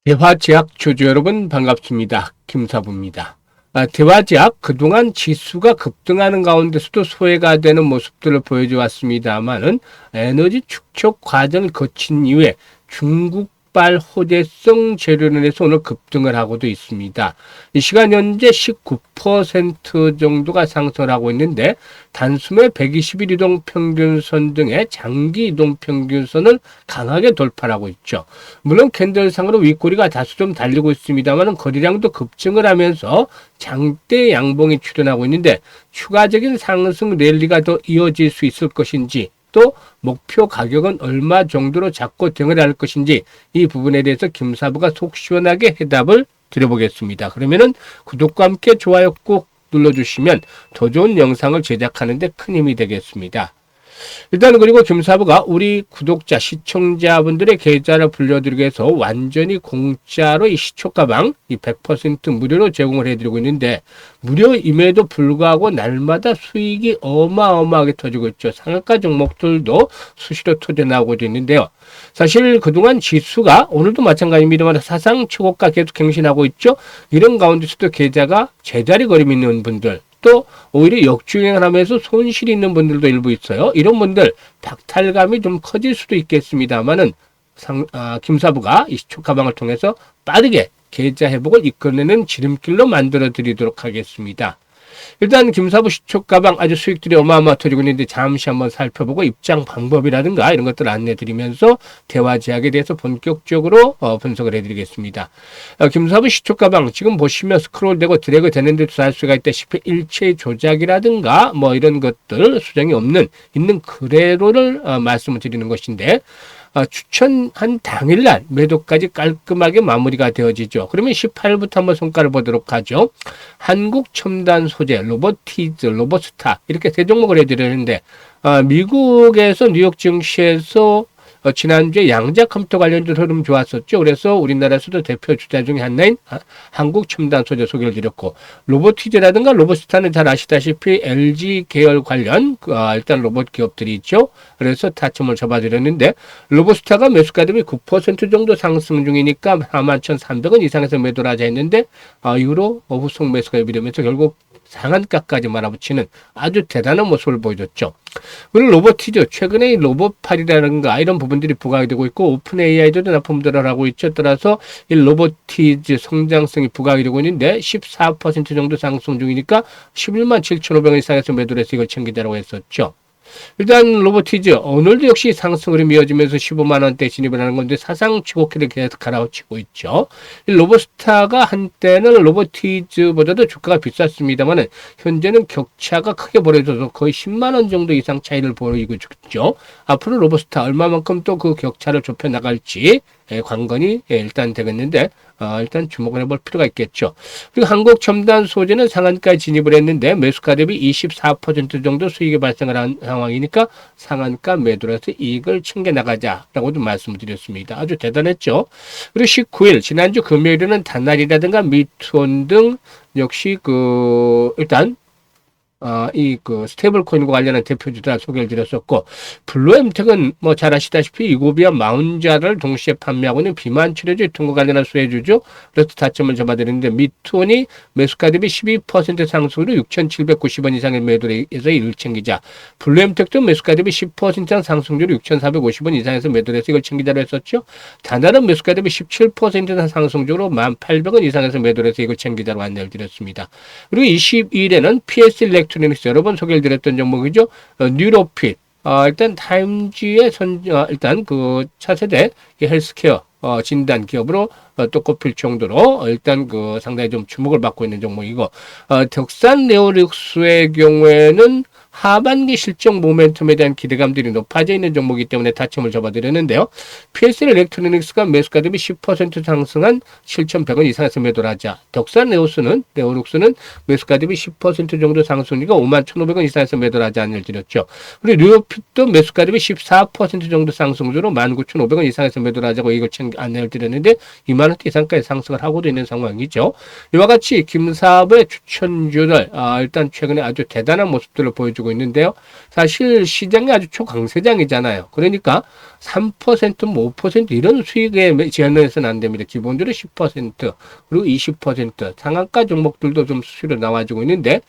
대화제약 주주 여러분 반갑습니다. 김사부입니다. 대화제약 그동안 지수가 급등하는 가운데서도 소외가 되는 모습들을 보여줘 왔습니다만은 에너지 축적 과정을 거친 이후에 중국발 호재성 재료로 해서 오늘 급등을 하고도 있습니다. 이 시간 현재 19% 정도가 상승하고 있는데 단숨에 120일 이동 평균선 등의 장기 이동 평균선을 강하게 돌파하고 있죠. 물론 캔들상으로 윗꼬리가 다소 좀 달리고 있습니다만 거래량도 급증을 하면서 장대 양봉이 출현하고 있는데 추가적인 상승 랠리가 더 이어질 수 있을 것인지 또 목표 가격은 얼마 정도로 잡고 등을 할 것인지 이 부분에 대해서 김사부가 속 시원하게 해답을 드려보겠습니다. 그러면은 구독과 함께 좋아요 꼭 눌러주시면 더 좋은 영상을 제작하는 데 큰 힘이 되겠습니다. 일단 그리고 김사부가 우리 구독자 시청자분들의 계좌를 불려드리기 위해서 완전히 공짜로 이 시초가방 이 100% 무료로 제공을 해드리고 있는데 무료임에도 불구하고 날마다 수익이 어마어마하게 터지고 있죠. 상한가 종목들도 수시로 터져나오고 있는데요. 사실 그동안 지수가 오늘도 마찬가지입니다만 사상 최고가 계속 갱신하고 있죠. 이런 가운데서도 계좌가 제자리 걸음 있는 분들 또 오히려 역주행을 하면서 손실이 있는 분들도 일부 있어요. 이런 분들 박탈감이 좀 커질 수도 있겠습니다만은 김사부가 이 시초 가방을 통해서 빠르게 계좌 회복을 이끌어내는 지름길로 만들어 드리도록 하겠습니다. 일단 김사부 시초가방 아주 수익들이 어마어마 터지고 있는데 잠시 한번 살펴보고 입장 방법이라든가 이런 것들을 안내드리면서 대화제약에 대해서 본격적으로 분석을 해드리겠습니다. 김사부 시초가방 지금 보시면 스크롤되고 드래그 되는 데도 알 수가 있다시피 일체의 조작이라든가 뭐 이런 것들 수정이 없는 있는 그대로를 말씀을 드리는 것인데 추천한 당일날 매도까지 깔끔하게 마무리가 되어지죠. 그러면 18일부터 한번 손가락 보도록 하죠. 한국 첨단 소재, 로보티즈, 로보스타 이렇게 세 종목을 해드리는데 미국에서 뉴욕 증시에서 지난주에 양자 컴퓨터 관련주 흐름 좋았었죠. 그래서 우리나라에서도 대표 주자 중에 하나인 한국 첨단 소재 소개를 드렸고 로보티즈라든가 로보스타는 잘 아시다시피 LG 계열 관련 일단 로봇 기업들이 있죠. 그래서 타점을 잡아드렸는데 로보스타가 매수가 대비 9% 정도 상승 중이니까 41,300원 이상에서 매도를 하자 했는데 이후로 후속 매수가 예비되면서 결국 상한가까지 몰아붙이는 아주 대단한 모습을 보여줬죠. 그리고 로보티즈 최근에 로봇팔이라든가 이런 부분들이 부각이 되고 있고 오픈 AI도 납품들을 하고 있죠. 따라서 이 로보티즈 성장성이 부각이 되고 있는데 14% 정도 상승 중이니까 11만 7,500원 이상에서 매도를 해서 이걸 챙기자라고 했었죠. 일단 로보티즈 오늘도 역시 상승 흐름이 이어지면서 15만원대 진입을 하는 건데 사상 최고키를 계속 갈아치고 있죠. 로보스타가 한때는 로보티즈보다도 주가가 비쌌습니다만 현재는 격차가 크게 벌어져서 거의 10만원 정도 이상 차이를 보이고 있죠. 앞으로 로보스타 얼마만큼 또 그 격차를 좁혀 나갈지 관건이 일단 되겠는데 일단 주목을 해볼 필요가 있겠죠. 그리고 한국 첨단 소재는 상한가에 진입을 했는데 매수가 대비 24% 정도 수익이 발생을 한 상황이니까 상한가 매도를 해서 이익을 챙겨나가자라고도 말씀을 드렸습니다. 아주 대단했죠. 그리고 19일 지난주 금요일에는 단날이라든가 미투온 등 역시 일단 스테이블 코인과 관련한 대표주들 소개를 드렸었고, 블루엠텍은 뭐 잘 아시다시피 이고비와 마운자를 동시에 판매하고 있는 비만 치료제 유통과 관련한 수혜주죠. 그래서 타점을 잡아드렸는데, 미투온이 매수가 대비 12% 상승으로 6,790원 이상의 매도를 해서 이를 챙기자. 블루엠텍도 매수가 대비 10% 이상 상승률로 6,450원 이상에서 매도를 해서 이걸 챙기자로 했었죠. 다날은 매수가 대비 17% 이상 상승률로 1,800원 이상에서 매도를 해서 이걸 챙기자로 안내를 드렸습니다. 그리고 22일에는 PS 일렉트로닉스 여러 번 소개를 드렸던 종목이죠. 뉴로핏. 일단 타임지의 일단 그 차세대 헬스케어 진단 기업으로 또 꼽힐 정도로 일단 상당히 좀 주목을 받고 있는 종목이고 덕산 네오릭스의 경우에는 하반기 실적 모멘텀에 대한 기대감들이 높아져 있는 종목이기 때문에 타점을 잡아드렸는데요. PSL 일렉트로닉스가 매수가 대비 10% 상승한 7,100원 이상에서 매도를 하자. 덕산 네오릭스는 매수가 대비 10% 정도 상승이니까 51,500원 이상에서 매도를 하자 안내를 드렸죠. 그리고 뉴로핏도 매수가 대비 14% 정도 상승으로 19,500원 이상에서 매도를 하자고 이걸 안내를 드렸는데 2만원대 이상까지 상승을 하고도 있는 상황이죠. 이와 같이 김사부의 추천주들 일단 최근에 아주 대단한 모습들을 보여주고 보여주고 있는데요. 사실 시장이 아주 초강세장이잖아요. 그러니까 3%, 뭐 5% 이런 수익에 제한해서는 안 됩니다. 기본적으로 10% 그리고 20% 상한가 종목들도 좀 수시로 나와주고 있는데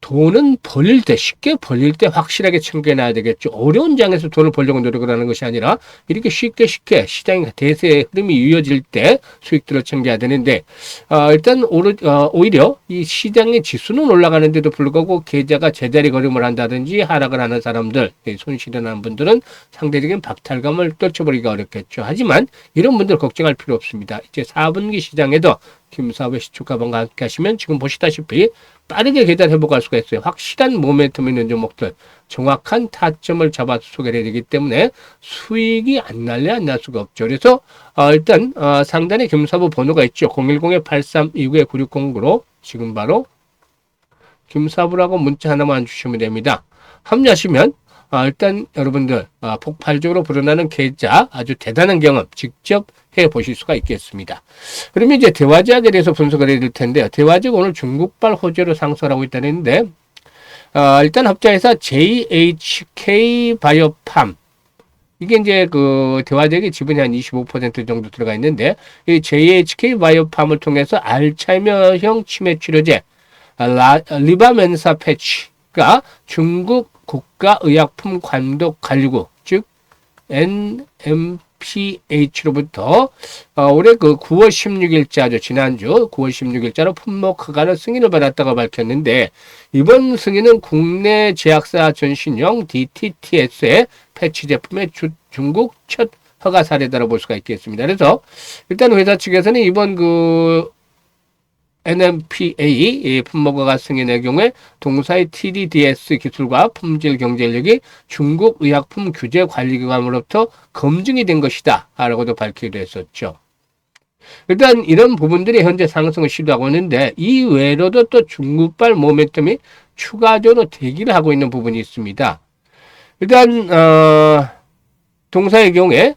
돈은 벌릴 때, 쉽게 벌릴 때 확실하게 챙겨놔야 되겠죠. 어려운 장에서 돈을 벌려고 노력을 하는 것이 아니라 이렇게 쉽게 시장의 대세의 흐름이 이어질 때 수익들을 챙겨야 되는데, 일단 오히려 이 시장의 지수는 올라가는데도 불구하고 계좌가 제자리 걸음을 한다든지 하락을 하는 사람들, 손실을 하는 분들은 상대적인 박탈감을 떨쳐버리기가 어렵겠죠. 하지만 이런 분들 걱정할 필요 없습니다. 이제 4분기 시장에도 김사부의 시초가방과 함께 하시면 지금 보시다시피 빠르게 계단 회복할 수가 있어요. 확실한 모멘텀 있는 종목들, 정확한 타점을 잡아서 소개를 해야 되기 때문에 수익이 안 날래 안 날 수가 없죠. 그래서 일단 상단에 김사부 번호가 있죠. 010-8329-9609로 지금 바로 김사부라고 문자 하나만 주시면 됩니다. 합류하시면 일단 여러분들 폭발적으로 불어나는 계좌 아주 대단한 경험 직접 해보실 수가 있겠습니다. 그러면 이제 대화제약에 대해서 분석을 해야 될 텐데요. 대화제약 오늘 중국발 호재로 상승하고 있다는데 일단 합자회사 JHK 바이오팜 이게 이제 그 대화제약의 지분이 한 25% 정도 들어가 있는데 이 JHK 바이오팜을 통해서 알츠하이머형 치매 치료제 리바멘사 패치가 중국 국가의약품 감독 관리국 즉 NMPH로부터 올해 그 9월 16일자죠. 지난주 9월 16일자로 품목 허가를 승인을 받았다고 밝혔는데 이번 승인은 국내 제약사 전신형 DTTS의 패치 제품의 중국 첫 허가 사례다라고 볼 수가 있겠습니다. 그래서 일단 회사 측에서는 이번 그 NMPA 품목허가 승인의 경우에 동사의 TDDS 기술과 품질 경쟁력이 중국 의약품 규제 관리기관으로부터 검증이 된 것이다 라고도 밝히기도 했었죠. 일단 이런 부분들이 현재 상승을 시도하고 있는데 이 외로도 또 중국발 모멘텀이 추가적으로 대기를 하고 있는 부분이 있습니다. 일단 동사의 경우에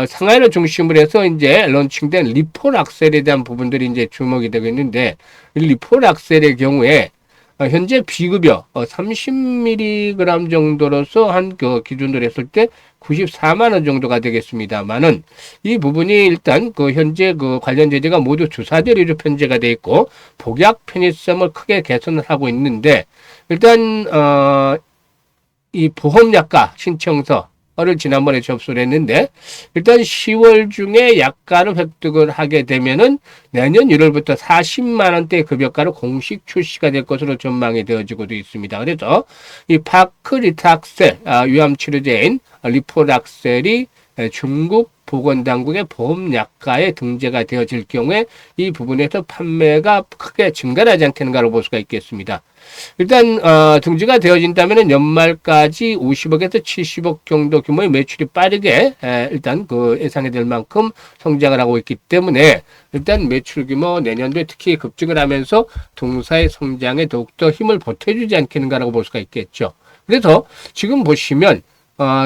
상하이를 중심으로 해서 이제 런칭된 리폴악셀에 대한 부분들이 이제 주목이 되고 있는데, 리폴악셀의 경우에 현재 비급여 30mg 정도로서 한 그 기준으로 했을 때 94만원 정도가 되겠습니다만은 이 부분이 일단 그 현재 그 관련 제재가 모두 주사제로 편제가 되어 있고 복약 편의성을 크게 개선을 하고 있는데 일단 이 보험약가 신청서 를 지난번에 접수를 했는데 일단 10월 중에 약가를 획득을 하게 되면은 내년 1월부터 40만 원대 급여가로 공식 출시가 될 것으로 전망이 되어지고도 있습니다. 그래서 이 파크리탁셀 위암 치료제인 리포락셀이 중국 보건당국의 보험약가에 등재가 되어질 경우에 이 부분에서 판매가 크게 증가하지 않겠는가로 볼 수가 있겠습니다. 일단 등재가 되어진다면 연말까지 50억에서 70억 정도 규모의 매출이 빠르게 일단 그 예상이 될 만큼 성장을 하고 있기 때문에 일단 매출 규모 내년도에 특히 급증을 하면서 동사의 성장에 더욱더 힘을 보태주지 않겠는가라고 볼 수가 있겠죠. 그래서 지금 보시면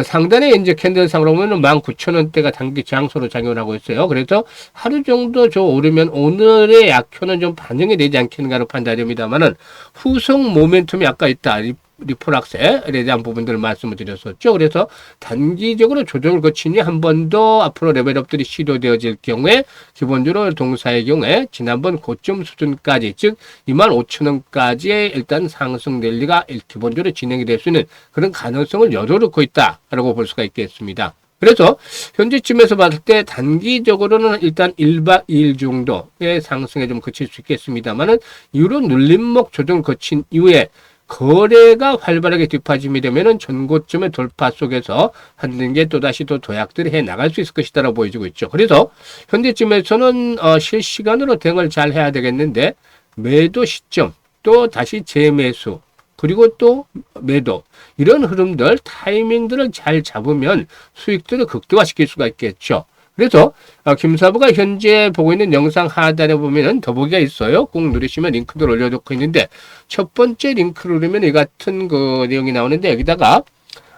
상단에 이제 캔들상으로 보면 19,000원대가 단기 저항소로 작용하고 있어요. 그래서 하루 정도 저 오르면 오늘의 약효는 좀 반영이 되지 않겠는가로 판단됩니다만은 후속 모멘텀이 아까 있다. 리폴악셀에 대한 부분들을 말씀을 드렸었죠. 그래서 단기적으로 조정을 거치니 한 번 더 앞으로 레벨업들이 시도되어질 경우에 기본적으로 동사의 경우에 지난번 고점 수준까지 즉 25,000원까지의 일단 상승 랠리가 기본적으로 진행이 될 수 있는 그런 가능성을 열어놓고 있다라고 볼 수가 있겠습니다. 그래서 현재쯤에서 봤을 때 단기적으로는 일단 1박 2일 정도의 상승에 좀 그칠 수 있겠습니다만은 이후로 눌림목 조정을 거친 이후에 거래가 활발하게 뒷받침이 되면은 전고점의 돌파 속에서 한 단계 또다시 또 도약들을 해 나갈 수 있을 것이다라고 보여지고 있죠. 그래서 현재쯤에서는 실시간으로 대응을 잘 해야 되겠는데 매도 시점 또 다시 재매수 그리고 또 매도 이런 흐름들 타이밍들을 잘 잡으면 수익들을 극대화시킬 수가 있겠죠. 그래서 김사부가 현재 보고 있는 영상 하단에 보면은 더보기가 있어요. 꼭 누르시면 링크들 올려놓고 있는데 첫 번째 링크를 누르면 이 같은 그 내용이 나오는데 여기다가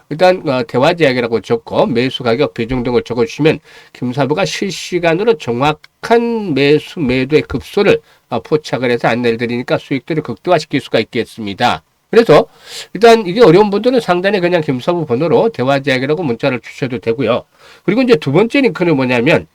일단 대화제약이라고 적고 매수 가격 비중 등을 적어주시면 김사부가 실시간으로 정확한 매수 매도의 급소를 포착을 해서 안내를 드리니까 수익들을 극대화시킬 수가 있겠습니다. 그래서 일단 이게 어려운 분들은 상단에 그냥 김사부 번호로 대화제약이라고 문자를 주셔도 되고요. 그리고 이제 두 번째 링크는 뭐냐면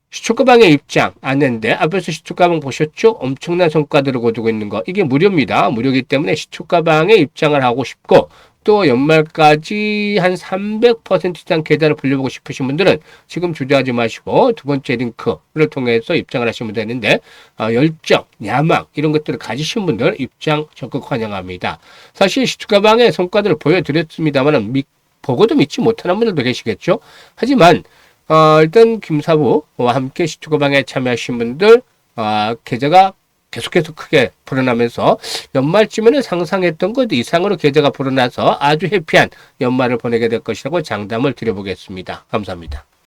시초가방의 입장 안내인데 앞에서 시초가방 보셨죠? 엄청난 성과들을 거두고 있는 거. 이게 무료입니다. 무료이기 때문에 시초가방에 입장을 하고 싶고 또 연말까지 한 300% 이상 계좌를 불려보고 싶으신 분들은 지금 주저하지 마시고 두 번째 링크를 통해서 입장을 하시면 되는데 열정, 야망 이런 것들을 가지신 분들 입장 적극 환영합니다. 사실 시초가방의 성과들을 보여드렸습니다만 보고도 믿지 못하는 분들도 계시겠죠. 하지만 일단 김사부와 함께 시초가방에 참여하신 분들 계좌가 계속해서 크게 불어나면서 연말쯤에는 상상했던 것 이상으로 계좌가 불어나서 아주 해피한 연말을 보내게 될 것이라고 장담을 드려보겠습니다. 감사합니다.